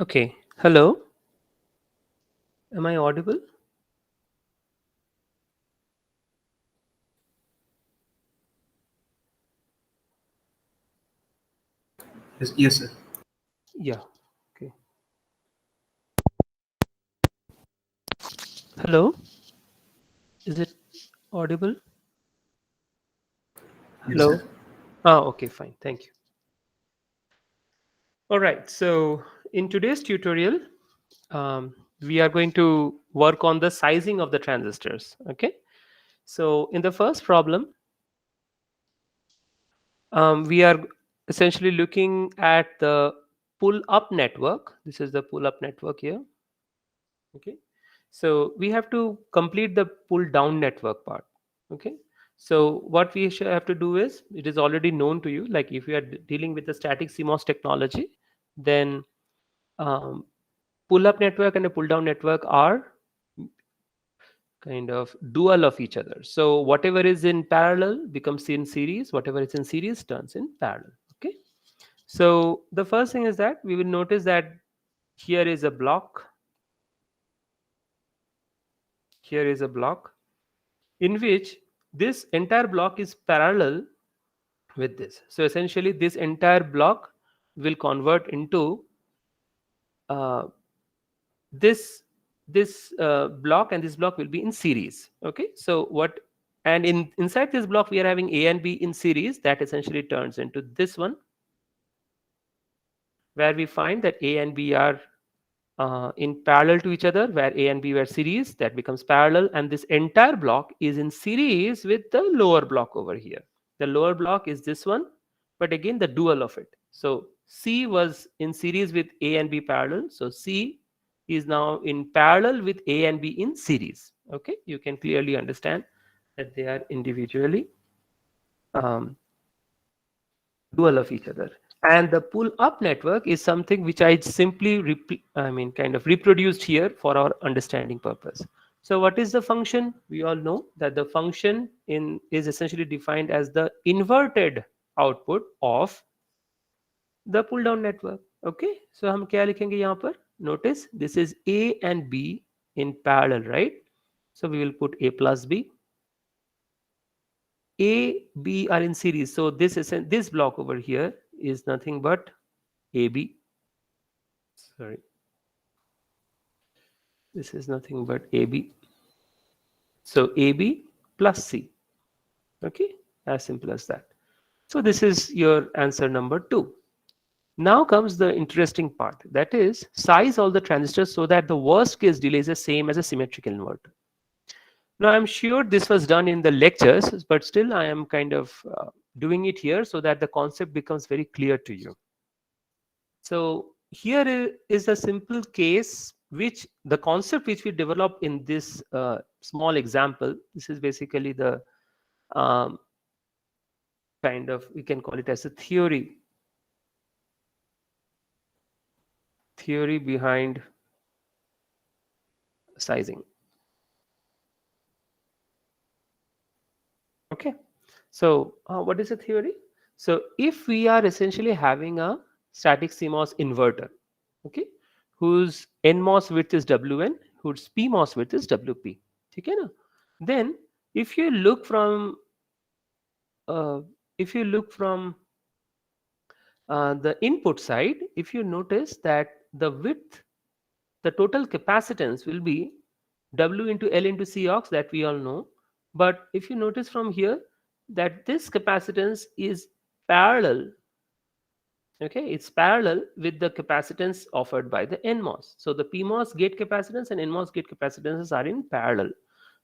Okay. Hello. Am I audible? Yes, sir. Yeah. Okay. Hello. Is it audible? Yes, sir. Hello. Ah, okay, fine. Thank you. All right. So, in today's tutorial, we are going to work on the sizing of the transistors. Okay. So, in the first problem, we are essentially looking at the pull up network. This is the pull up network here. Okay, so we have to complete the pull down network part. Okay, so what we have to do is, it is already known to you, like if you are dealing with the static CMOS technology, then um, pull up network and a pull down network are kind of dual of each other. So whatever is in parallel becomes in series, whatever is in series turns in parallel. Okay, so the first thing is that we will notice that here is a block, here is a block in which this entire block is parallel with this. So essentially, this entire block will convert into uh, this block, and this block will be in series. Okay, so what, and inside this block we are having A and B in series, that essentially turns into this one, where we find that A and B are in parallel to each other, where A and B were series, that becomes parallel, and this entire block is in series with the lower block over here. The lower block is this one, but again the dual of it. So C was in series with A and B parallel, so C is now in parallel with A and B in series. Okay, you can clearly understand that they are individually um, dual of each other. And the pull up network is something which I simply kind of reproduced here for our understanding purpose. So what is the function? We all know that the function in is essentially defined as the inverted output of the pull down network. Okay, so हम क्या लिखेंगे यहाँ पर? Notice this is A and B in parallel, right? So we will put A plus B. A, B are in series. So this block over here is nothing but AB. Sorry, this is nothing but AB. So AB plus C. Okay, as simple as that. So this is your answer number 2. Now comes the interesting part, that is size all the transistors so that the worst case delay is the same as a symmetrical inverter. Now I'm sure this was done in the lectures, but still I am kind of doing it here so that the concept becomes very clear to you. So here is a simple case which the concept which we develop in this small example. This is basically the um, kind of, we can call it as a theory behind sizing. Okay, so what is a theory? So if we are essentially having a static CMOS inverter, okay, whose NMOS width is WN, whose PMOS width is WP, okay, na? Then if you look from uh, if you look from the input side, if you notice that the width, the total capacitance will be W into L into Cox, that we all know. But if you notice from here that this capacitance is parallel, okay, it's parallel with the capacitance offered by the NMOS. So the PMOS gate capacitance and NMOS gate capacitances are in parallel.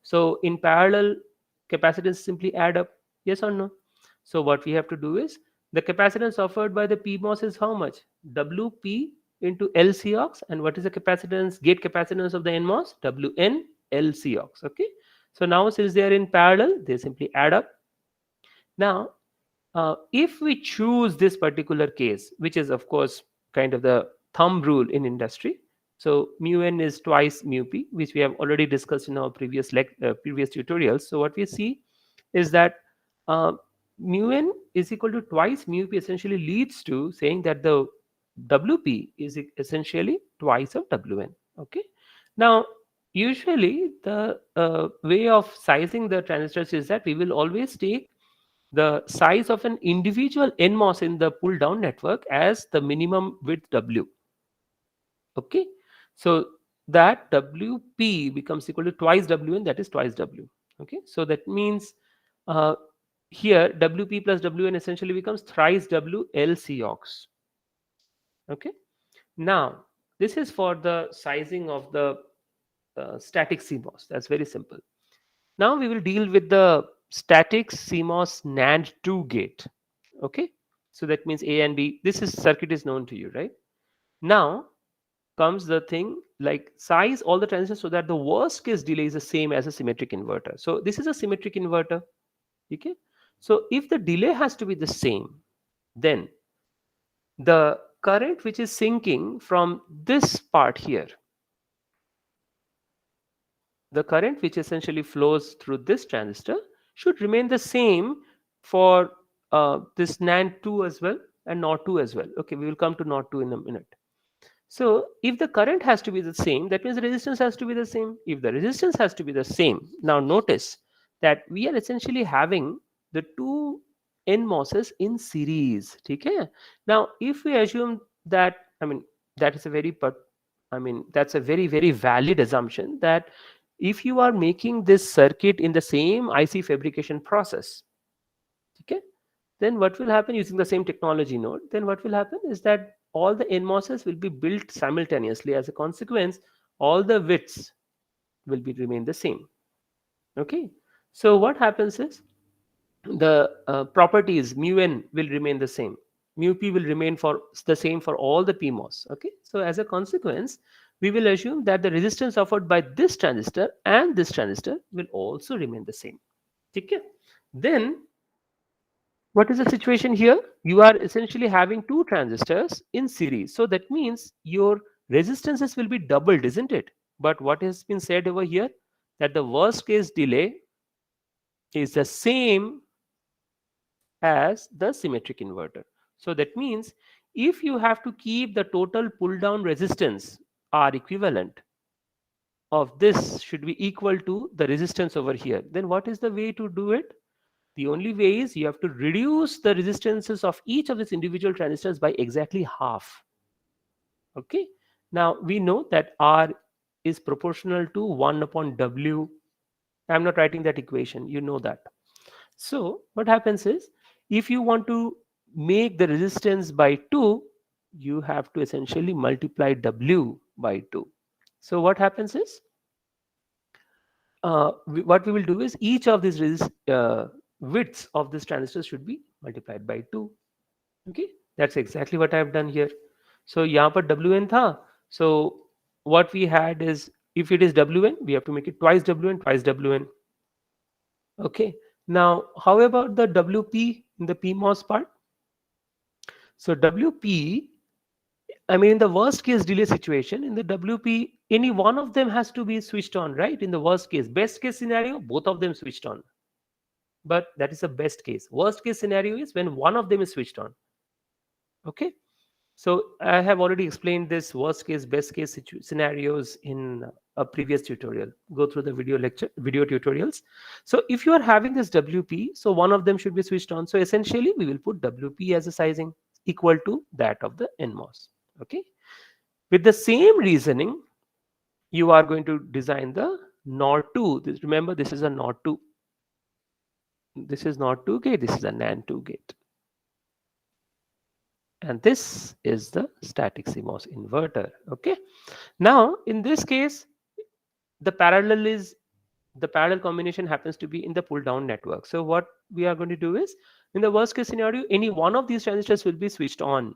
So in parallel, capacitance simply add up, yes or no? So what we have to do is, the capacitance offered by the PMOS is how much? WP into LCox. And what is the capacitance, gate capacitance of the NMOS? WN LCox. Okay. So now since they are in parallel, they simply add up. Now, if we choose this particular case, which is of course kind of the thumb rule in industry, so mu n is twice mu p, which we have already discussed in our previous tutorials. So what we see is that uh, mu n is equal to twice mu p essentially leads to saying that the WP is essentially twice of WN. Okay. Now, usually the way of sizing the transistors is that we will always take the size of an individual NMOS in the pull down network as the minimum width W. Okay. So that WP becomes equal to twice WN, that is twice W. Okay. So that means uh, here WP plus WN essentially becomes thrice W LCox. Okay. Now, this is for the sizing of the static CMOS. That's very simple. Now we will deal with the static CMOS NAND 2 gate. Okay. So that means A and B. This is circuit is known to you, right? Now comes the thing like size all the transistors so that the worst case delay is the same as a symmetric inverter. So this is a symmetric inverter. Okay. So if the delay has to be the same, then the current which is sinking from this part here, the current which essentially flows through this transistor should remain the same for this NAND 2 as well and NOT 2 as well. Okay, we will come to NOT 2 in a minute. So if the current has to be the same, that means the resistance has to be the same. If the resistance has to be the same, now notice that we are essentially having the two NMOSes in series. Okay? Now, if we assume that, I mean, that is a very, that's a very, very valid assumption that if you are making this circuit in the same IC fabrication process, okay, then what will happen using the same technology node? Then what will happen is that all the NMOSes will be built simultaneously. As a consequence, all the widths will be remain the same. Okay. So what happens is the properties mu n will remain the same. Mu p will remain for the same for all the PMOS. Okay. So as a consequence, we will assume that the resistance offered by this transistor and this transistor will also remain the same. Okay. Then what is the situation here? You are essentially having two transistors in series. So that means your resistances will be doubled, isn't it? But what has been said over here? That the worst case delay is the same as the symmetric inverter. So that means if you have to keep the total pull down resistance R equivalent of this should be equal to the resistance over here, then what is the way to do it? The only way is you have to reduce the resistances of each of these individual transistors by exactly half. Okay. Now we know that R is proportional to 1 upon W. I'm not writing that equation. You know that. So what happens is if you want to make the resistance by 2, you have to essentially multiply W by 2. So what happens is what we will do is each of these widths of this transistor should be multiplied by 2. Okay, that's exactly what I have done here. So यहाँ पर WN था. So what we had is if it is WN, we have to make it twice WN, twice WN. Okay. Now, how about the WP in the PMOS part? So WP, I mean, in the worst case delay situation, in the WP, any one of them has to be switched on, right? In the worst case, best case scenario, both of them switched on. But that is the best case. Worst case scenario is when one of them is switched on. Okay. So I have already explained this worst case, best case scenarios in a previous tutorial. Go through the video tutorials. So if you are having this WP, so one of them should be switched on. So essentially we will put WP as a sizing equal to that of the NMOS. Okay. With the same reasoning, you are going to design the NOR 2. Remember, this is a NOR 2. This is NOR 2 gate. This is a NAND 2 gate. And this is the static CMOS inverter. Okay. Now, in this case, the parallel combination happens to be in the pull down network. So what we are going to do is, in the worst case scenario, any one of these transistors will be switched on.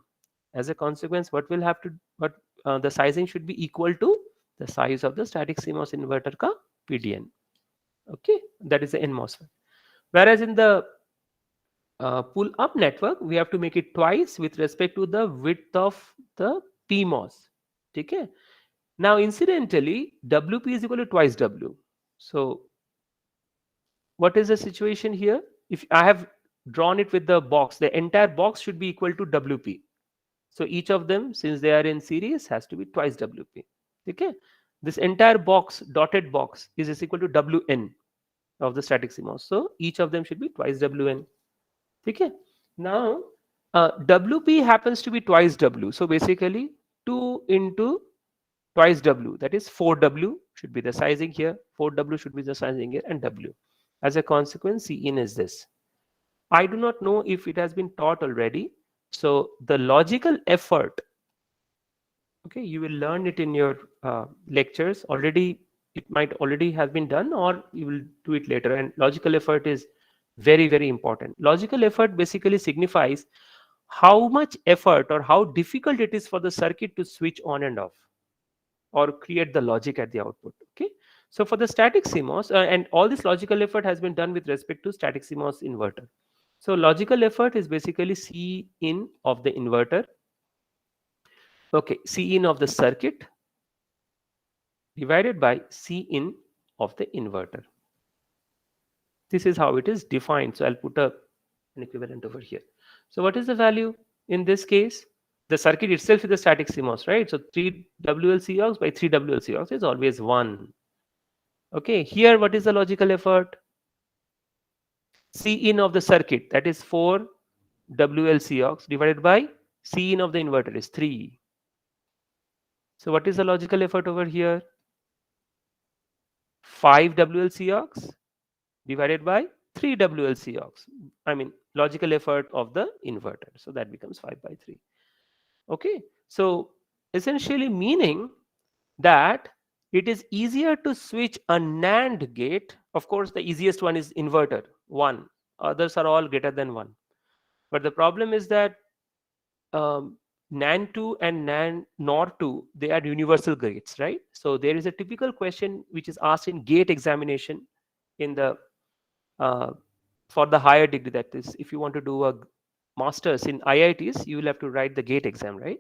As a consequence, the sizing should be equal to the size of the static CMOS inverter ka PDN. Okay, that is the NMOS. Whereas in the pull up network, we have to make it twice with respect to the width of the PMOS. Okay. Now, incidentally, WP is equal to twice W. So, what is the situation here? If I have drawn it with the box, the entire box should be equal to WP. So each of them, since they are in series, has to be twice WP. Okay, this entire box, dotted box, is equal to Wn of the static CMOS. So each of them should be twice Wn. Okay. Now WP happens to be twice W. So basically 2 into twice W, that is 4W should be the sizing here, 4W should be the sizing here, and W. As a consequence, C in is this. I do not know if it has been taught already. So the logical effort, okay, you will learn it in your lectures already. It might already have been done, or you will do it later. And logical effort is very, very important. Logical effort basically signifies how much effort or how difficult it is for the circuit to switch on and off or create the logic at the output. Okay, so for the static CMOS, and all this logical effort has been done with respect to static CMOS inverter. So logical effort is basically C in of the inverter. Okay, C in of the circuit divided by C in of the inverter. This is how it is defined. So I'll put an equivalent over here. So what is the value in this case? The circuit itself is the static CMOS, right? So 3 WLCox by 3 WLCox is always 1. Okay, here what is the logical effort? C in of the circuit, that is 4 WLCox divided by C in of the inverter is 3. So what is the logical effort over here? 5 WLCox divided by 3 WLCox. I mean logical effort of the inverter. So that becomes 5 by 3. Okay, so essentially meaning that it is easier to switch a NAND gate. Of course, the easiest one is inverter, 1. Others are all greater than 1. But the problem is that NAND 2 and NOR 2, they are universal gates, right? So there is a typical question which is asked in gate examination in the for the higher degree. That is, if you want to do a master's in IITs, you will have to write the gate exam, right?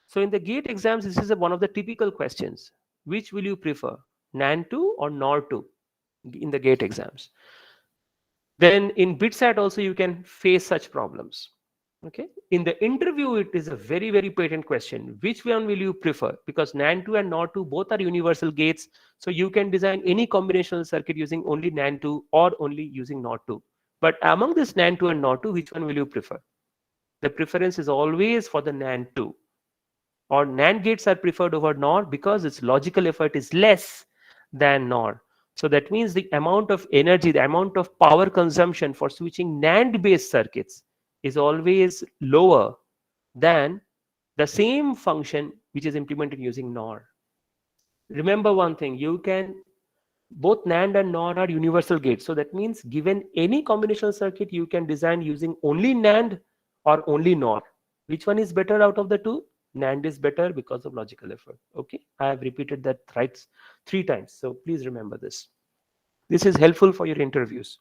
So in the gate exams, this is one of the typical questions. Which will you prefer, NAND 2 or NOR 2 in the gate exams? Then in BitSat also you can face such problems. Okay, in the interview it is a very, very patent question. Which one will you prefer? Because NAND 2 and NOR 2 both are universal gates, so you can design any combinational circuit using only NAND 2 or only using NOR 2. But among this NAND 2 and NOR 2, which one will you prefer? The preference is always for the NAND 2. Or NAND gates are preferred over NOR because its logical effort is less than NOR. So that means the amount of energy, the amount of power consumption for switching NAND based circuits is always lower than the same function which is implemented using NOR. Remember one thing, you can, both NAND and NOR are universal gates. So that means given any combinational circuit, you can design using only NAND or only NOR. Which one is better out of the two? NAND is better because of logical effort. Okay, I have repeated that thrice 3 times. So please remember this. This is helpful for your interviews.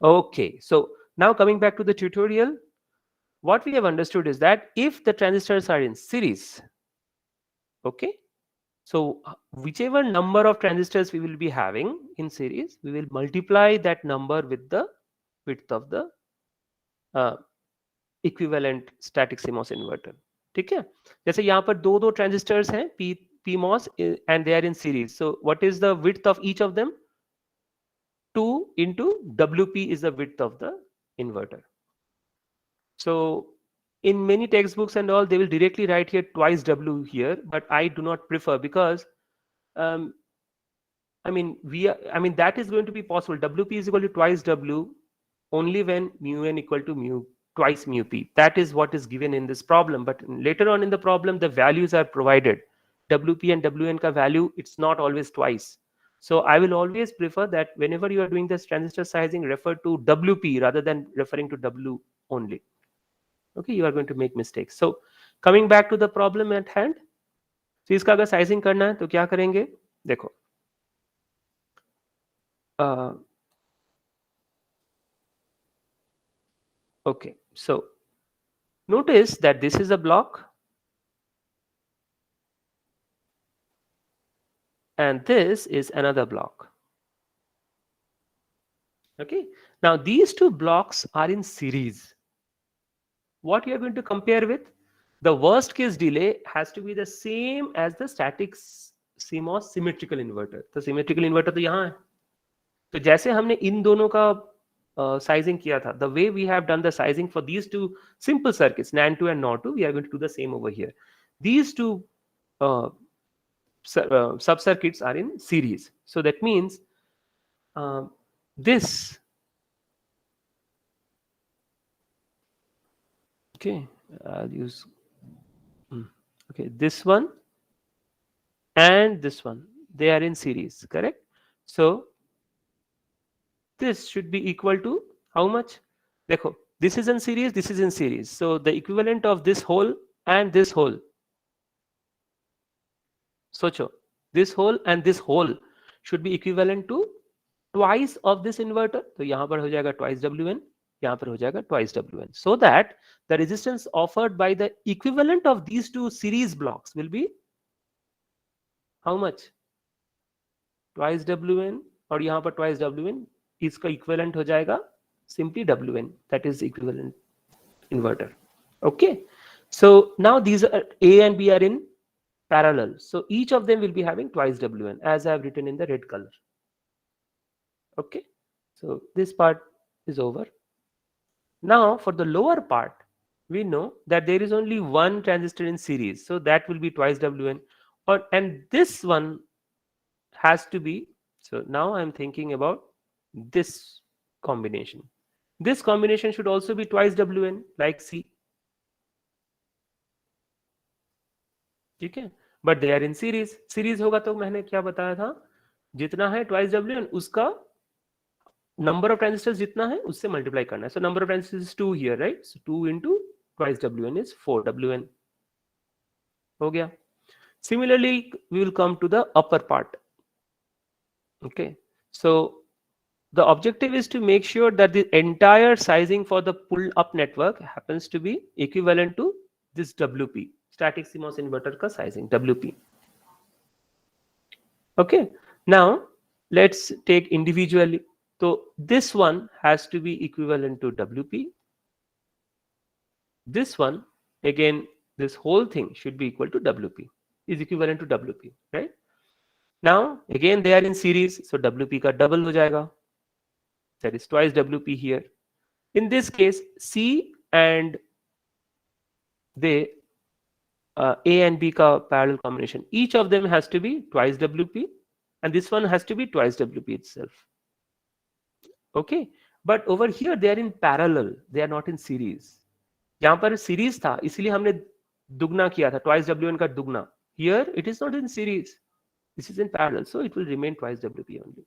Okay, so now coming back to the tutorial, what we have understood is that if the transistors are in series, okay, so whichever number of transistors we will be having in series, we will multiply that number with the width of the equivalent static CMOS inverter. ठीक है, जैसे यहाँ पर दो transistors हैं PMOS and they are in series. So what is the width of each of them? 2 into WP is the width of the inverter. So in many textbooks and all, they will directly write here twice W here, but I do not prefer because I mean that is going to be possible. WP is equal to twice W only when mu n equal to mu twice mu p. That is what is given in this problem. But later on in the problem, the values are provided. WP and WN ka value, it's not always twice. So I will always prefer that whenever you are doing this transistor sizing, refer to WP rather than referring to W only. Okay, you are going to make mistakes. So coming back to the problem at hand, so इसका अगर sizing करना है तो क्या करेंगे? देखो, okay, so notice that this is a block and this is another block. Okay, now these two blocks are in series. what you are going to compare with? The worst case delay has to be the same as the static CMOS symmetrical inverter. तो symmetrical inverter तो यहाँ है. तो जैसे हमने इन दोनों का sizing किया था, the way we have done the sizing for these two simple circuits, NAND2 and NOR2, we are going to do the same over here. These two sub circuits are in series. So that means this, okay, I'll use okay, this one and this one, they are in series, correct? So this should be equal to how much? Dekho, this is in series, this is in series, so the equivalent of this whole and this whole, socho, this whole and this whole should be equivalent to twice of this inverter. तो यहाँ पर हो जाएगा twice WN, यहाँ पर हो जाएगा twice WN, so that the resistance offered by the equivalent of these two series blocks will be how much? Twice WN, और यहाँ पर twice WN, इसका equivalent हो जाएगा simply WN, that is equivalent inverter. Okay, so now these are A and B are in parallel, so each of them will be having twice WN, as I have written in the red color. Okay, so this part is over. Now for the lower part, we know that there is only one transistor in series, so that will be twice WN, and this one has to be, so now I'm thinking about this combination. This combination should also be twice WN, like C. ठीक है, but they are in series. Series होगा तो मैंने क्या बताया था, जितना है twice WN उसका number of transistors जितना है उससे multiply करना है. So number of transistors is 2 here, right? So 2 into twice WN is 4 WN. हो गया. Similarly, we will come to the upper part. Okay, so the objective is to make sure that the entire sizing for the pull up network happens to be equivalent to this WP, static CMOS inverter ka sizing, WP. Okay, now let's take individually. So this one has to be equivalent to WP. This one, again, this whole thing should be equal to WP, is equivalent to WP, right? Now again they are in series, so WP ka double ho jayega, that is twice WP here. In this case, C and they A and B ka parallel combination, each of them has to be twice WP, and this one has to be twice WP itself. Okay, but over here they are in parallel, they are not in series. यहाँ पर series था इसलिए हमने दुगना किया था, twice WN का दुगना. Here it is not in series, this is in parallel, so it will remain twice WP only.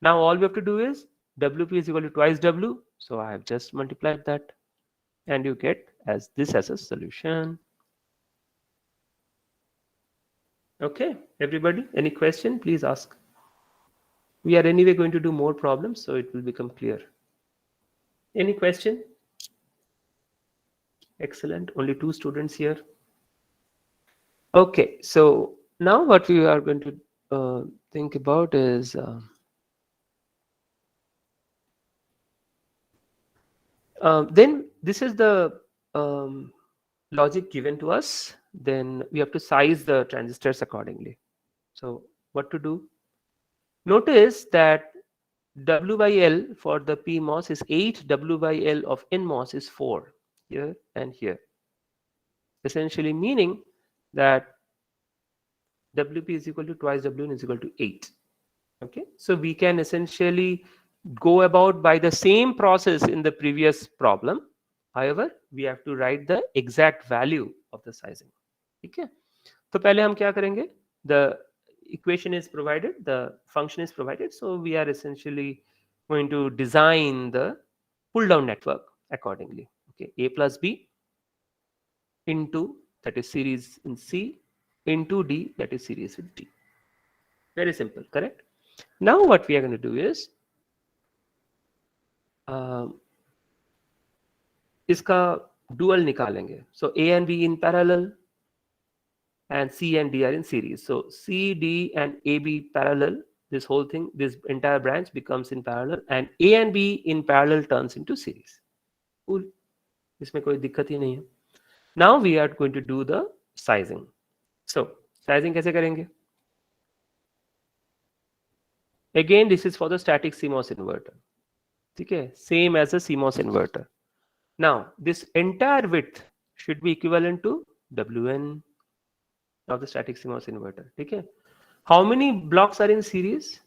Now all we have to do is WP is equal to twice W, so I have just multiplied that, and you get as this as a solution. Okay, everybody, any question? Please ask. We are anyway going to do more problems, so it will become clear. Any question? Excellent, only 2 students here. Okay, so now what we are going to think about is then this is the logic given to us, then we have to size the transistors accordingly. So what to do? Notice that W by L for the PMOS is 8, W by L of NMOS is 4 here and here, essentially meaning that WP is equal to twice WN is equal to 8. Okay, so we can essentially go about by the same process in the previous problem. However, we have to write the exact value of the sizing. Okay, तो पहले हम क्या करेंगे? The equation is provided, the function is provided, so we are essentially going to design the pull down network accordingly. Okay, A plus B into, that is series in C, into D, that is series with D. Very simple, correct? Now what we are going to do is इसका dual निकालेंगे. So A and B in parallel and C and D are in series. So C, D and AB parallel, this whole thing, this entire branch becomes in parallel, and A and B in parallel turns into series. Cool. इसमें कोई दिक्कत ही नहीं है. Now we are going to do the sizing. So sizing कैसे करेंगे? Again, this is for the static CMOS inverter. ठीक है, same as a CMOS inverter. Now this entire width should be equivalent to WN of the static CMOS inverter. ठीक है. How many blocks are in series?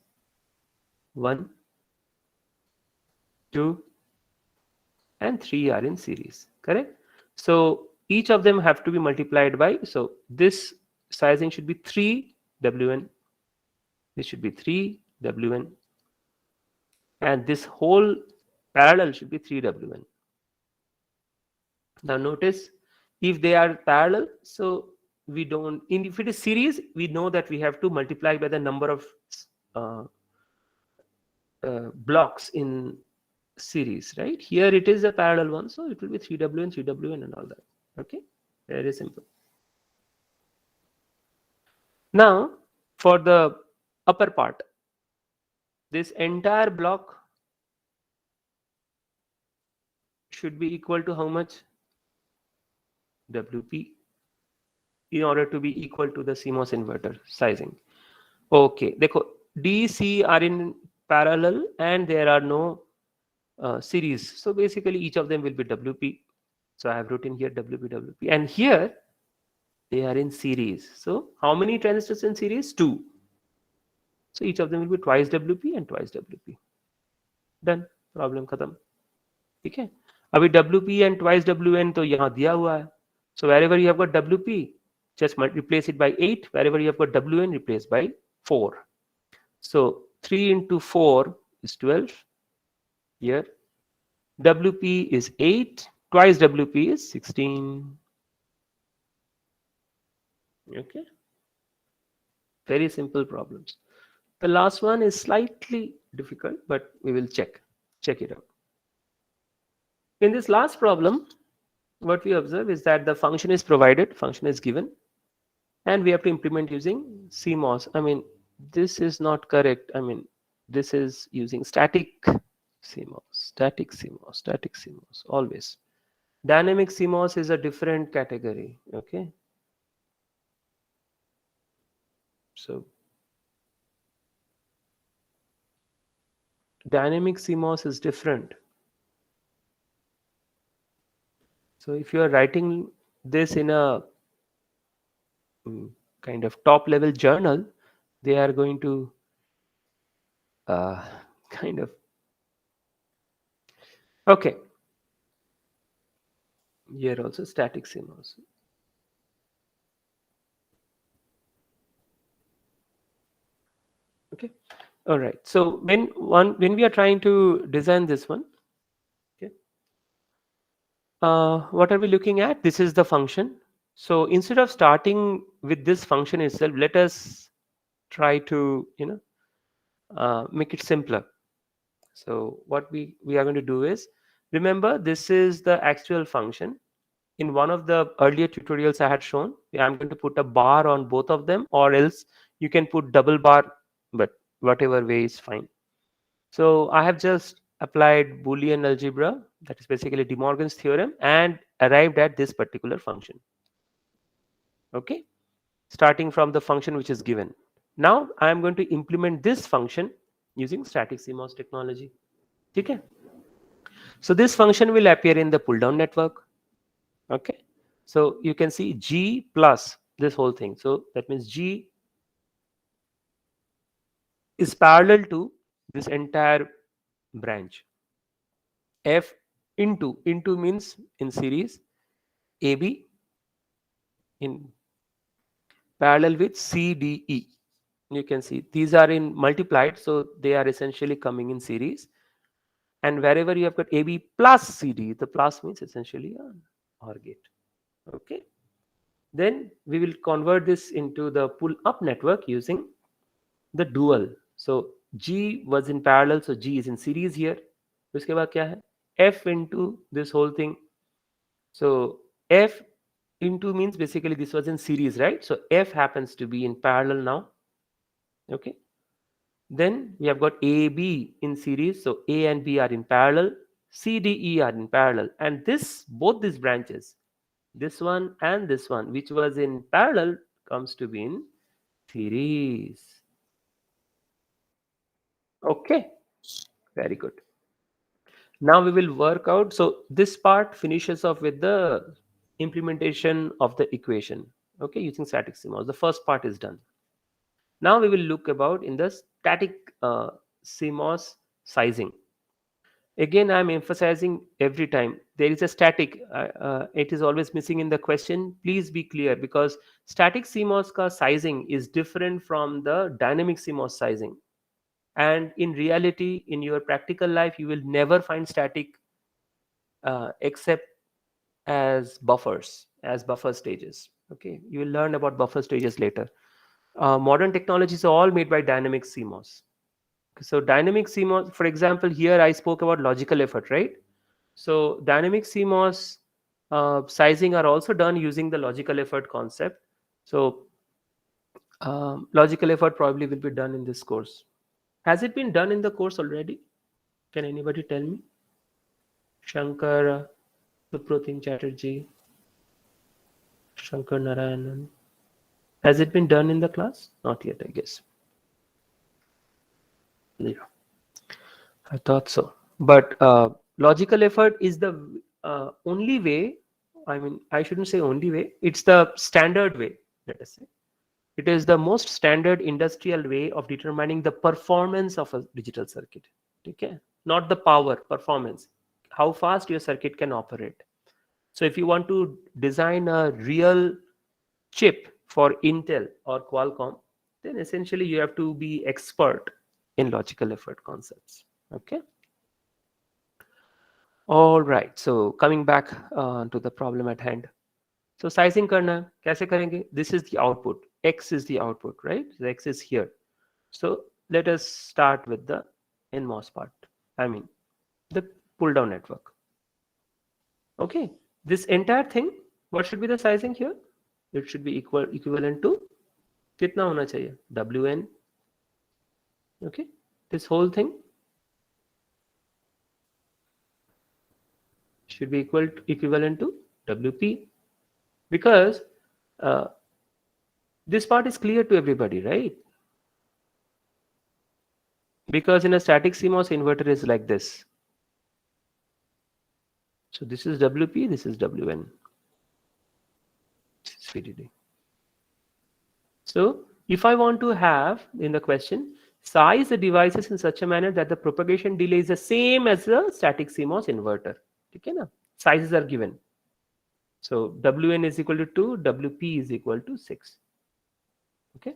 1, 2, and 3 are in series. Correct? So each of them have to be multiplied by. So this sizing should be 3 WN. This should be 3 WN. And this whole parallel should be 3 WN. Now notice, if they are parallel, so we don't, if it is series, we know that we have to multiply by the number of uh, blocks in series, right? Here it is a parallel one, so it will be 3WN, 3WN and all that. Okay, very simple. Now for the upper part, this entire block should be equal to how much? WP, in order to be equal to the CMOS inverter sizing. Okay, देखो DC are in parallel and there are no series, so basically each of them will be WP. So I have written here WP, WP, and here they are in series. So how many transistors in series? 2. So each of them will be twice WP and twice WP. Done. Problem खत्म. ठीक है. अभी WP and twice WN तो यहाँ दिया हुआ है. So wherever you have got WP, just replace it by 8. Wherever you have got WN, replace by 4. So 3 into 4 is 12. Here WP is 8. Twice WP is 16. Okay. Very simple problems. The last one is slightly difficult, but we will check it out. In this last problem, what we observe is that the function is provided, function is given, and we have to implement using CMOS. I mean, this is not correct. I mean, this is using static CMOS, static CMOS, static CMOS, always. Dynamic CMOS is a different category. Okay. So dynamic CMOS is different. So if you are writing this in a kind of top level journal, they are going to kind of, okay, here also static CMOS. Okay, all right. So when we are trying to design this one, okay, what are we looking at? This is the function. So instead of starting with this function itself, let us try to make it simpler. So what we are going to do is, remember, this is the actual function. In one of the earlier tutorials I had shown, I'm going to put a bar on both of them, or else you can put double bar, but whatever way is fine. So I have just applied Boolean algebra, that is basically De Morgan's theorem, and arrived at this particular function. Okay, starting from the function which is given. Now I am going to implement this function using static CMOS technology. Okay, so this function will appear in the pull down network. Okay, so you can see G plus this whole thing. So that means G is parallel to this entire branch. F into means in series, AB in parallel with CDE. You can see these are in multiplied, so they are essentially coming in series. And wherever you have got AB plus CD, the plus means essentially an OR gate. Okay, then we will convert this into the pull up network using the dual. So G was in parallel, so G is in series here. उसके बाद क्या है? F into this whole thing. So F into means basically this was in series, right? So F happens to be in parallel now. Okay, then we have got A, B in series, so A and B are in parallel. C, D, E are in parallel, and this both these branches, this one and this one, which was in parallel, comes to be in series. Okay, very good. Now we will work out. So this part finishes off with the implementation of the equation. Okay, using static CMOS. The first part is done. Now we will look about in the static CMOS sizing. Again, I'm emphasizing every time there is a static. It is always missing in the question. Please be clear, because static CMOS ka sizing is different from the dynamic CMOS sizing. And in reality, in your practical life, you will never find static except as buffers, as buffer stages. Okay, you will learn about buffer stages later. Modern technologies are all made by dynamic CMOS. So dynamic CMOS, for example, here I spoke about logical effort, right? So dynamic CMOS sizing are also done using the logical effort concept. So logical effort probably will be done in this course. Has it been done in the course already? Can anybody tell me? Shankar, Supratim Chatterjee, Shankar Narayanan. Has it been done in the class? Not yet, I guess. Yeah, I thought so. But logical effort is the only way. I mean, I shouldn't say only way. It's the standard way, let us say. It is the most standard industrial way of determining the performance of a digital circuit. Okay, not the power, performance, how fast your circuit can operate. So if you want to design a real chip for Intel or Qualcomm, then essentially you have to be expert in logical effort concepts. Okay. All right. So coming back to the problem at hand. So sizing करना है, कैसे करेंगे? This is the output. X is the output, right? So X is here. So let us start with the NMOS part. I mean, the pull down network. Okay. This entire thing, what should be the sizing here? It should be equivalent to कितना होना चाहिए? WN. Okay. This whole thing should be equivalent to WP, because uh, this part is clear to everybody, right? Because in a static CMOS inverter is like this. So this is WP, this is WN. This is VDD. So if I want to have in the question, size the devices in such a manner that the propagation delay is the same as the static CMOS inverter. Okay, na? Sizes are given. So WN is equal to 2, WP is equal to 6. Okay.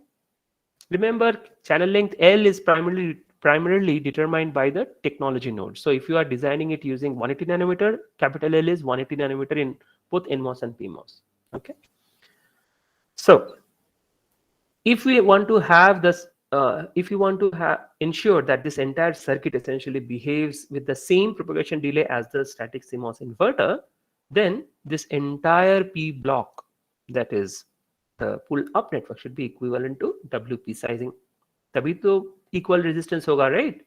Remember, channel length L is primarily determined by the technology node. So if you are designing it using 180 nanometer, capital L is 180 nanometer in both NMOS and PMOS. Okay. So if we want to have this, if you want to ensure that this entire circuit essentially behaves with the same propagation delay as the static CMOS inverter, then this entire P block, that is the pull up network, should be equivalent to WP sizing. तभी तो equal resistance होगा, right?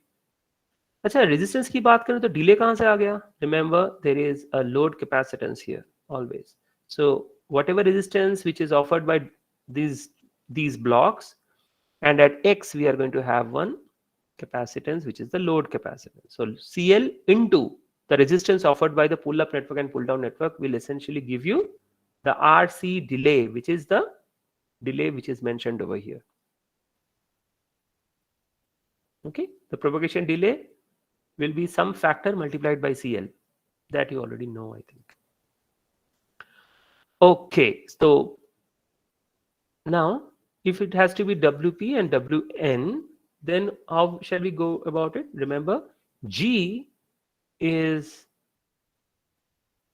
अच्छा, resistance की बात करें तो delay कहाँ से आ गया? Remember, there is a load capacitance here always. So whatever resistance which is offered by these blocks, and at X we are going to have one capacitance which is the load capacitance. So CL into the resistance offered by the pull up network and pull down network will essentially give you the RC delay, which is the delay which is mentioned over here. Okay, the propagation delay will be some factor multiplied by CL, that you already know, I think. Okay, so now if it has to be WP and WN, then how shall we go about it? Remember, G is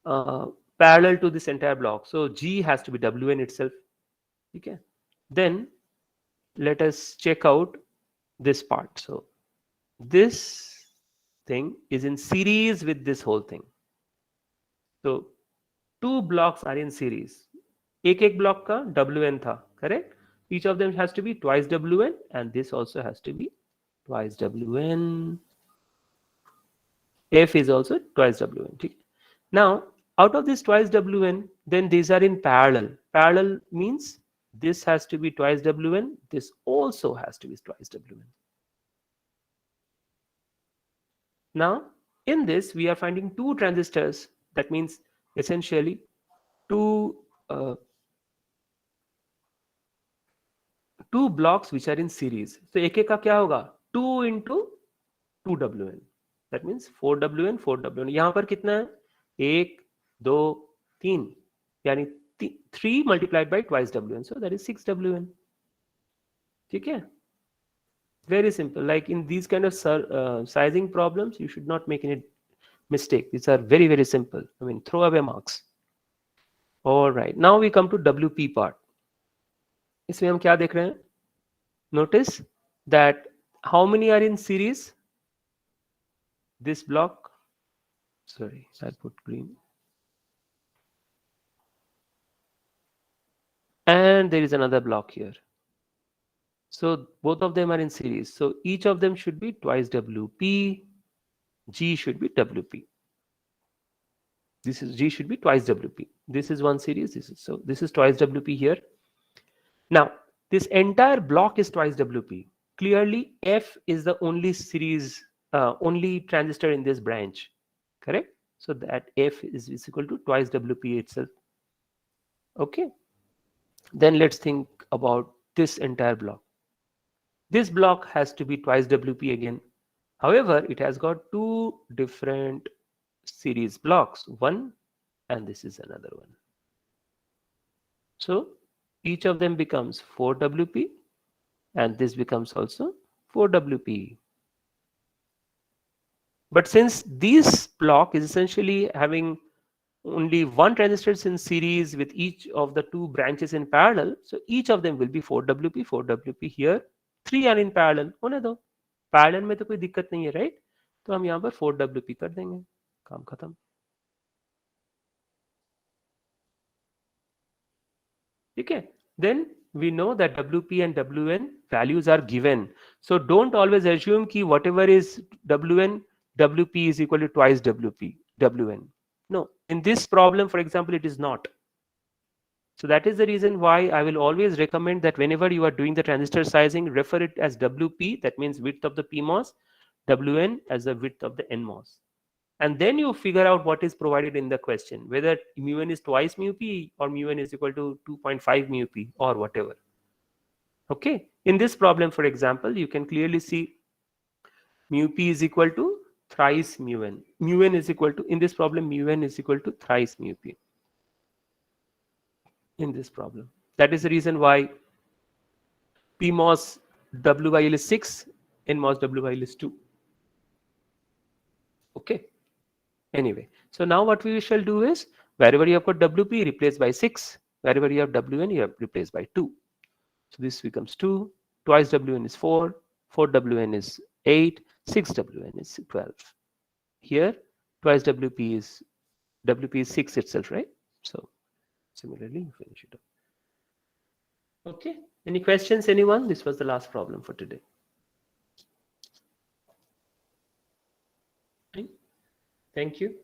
parallel to this entire block, so G has to be WN itself. Okay, then let us check out this part. So this thing is in series with this whole thing. So two blocks are in series. एक block का WN था, correct? Each of them has to be twice WN, and this also has to be twice WN. F is also twice wn. ठीक? Now out of this twice wn, then these are in parallel. Parallel means this has to be twice wn, this also has to be twice wn. Now in this we are finding two transistors, that means essentially two two blocks which are in series. So एक एक का क्या होगा, 2 into 2wn, that means 4wn 4wn. यहाँ पर कितना है, 1 2 3, यानी 3 multiplied by twice wn, so that is 6wn. ठीक है, very simple. Like in these kind of sizing problems you should not make any mistake. These are very very simple. I mean, throw away marks. All right, now we come to WP part. इसमें हम क्या देख रहे हैं, notice that how many are in series, this block, sorry I put green, and there is another block here, so both of them are in series, so each of them should be twice WP. G should be WP. This is G should be twice WP. This is one series, this is, so this is twice WP here. Now this entire block is twice WP. Clearly F is the only series, only transistor in this branch, correct? So that F is equal to twice WP itself. Okay, then let's think about this entire block. This block has to be twice WP again. However, it has got two different series blocks, one and this is another one. So each of them becomes 4WP and this becomes also 4WP. But since this block is essentially having only one transistors in series with each of the two branches in parallel, so each of them will be 4WP 4WP. Here 3 are in parallel, होने दो, parallel में तो कोई दिक्कत नहीं है, right? तो हम यहाँ पर 4WP कर देंगे, काम खत्म. ठीक है, then we know that WP and WN values are given, so don't always assume कि whatever is WN, WP is equal to twice WP WN. No, in this problem for example it is not. So that is the reason why I will always recommend that whenever you are doing the transistor sizing, refer it as WP, that means width of the PMOS, WN as the width of the NMOS. And then you figure out what is provided in the question, whether mu n is twice mu p or mu n is equal to 2.5 mu p or whatever. Okay, in this problem for example you can clearly see mu p is equal to thrice mu n. Mu n is equal to, in this problem mu n is equal to thrice mu p in this problem. That is the reason why PMOS WYL is 6, NMOS WYL is 2. Okay. Anyway, so now what we shall do is, wherever you have got WP, replace by 6. Wherever you have WN, you have replaced by 2. So this becomes 2. Twice WN is 4. 4WN is 8. 6WN is 12. Here, twice WP is 6 itself, right? So similarly, you finish it up. Okay. Any questions, anyone? This was the last problem for today. Thank you.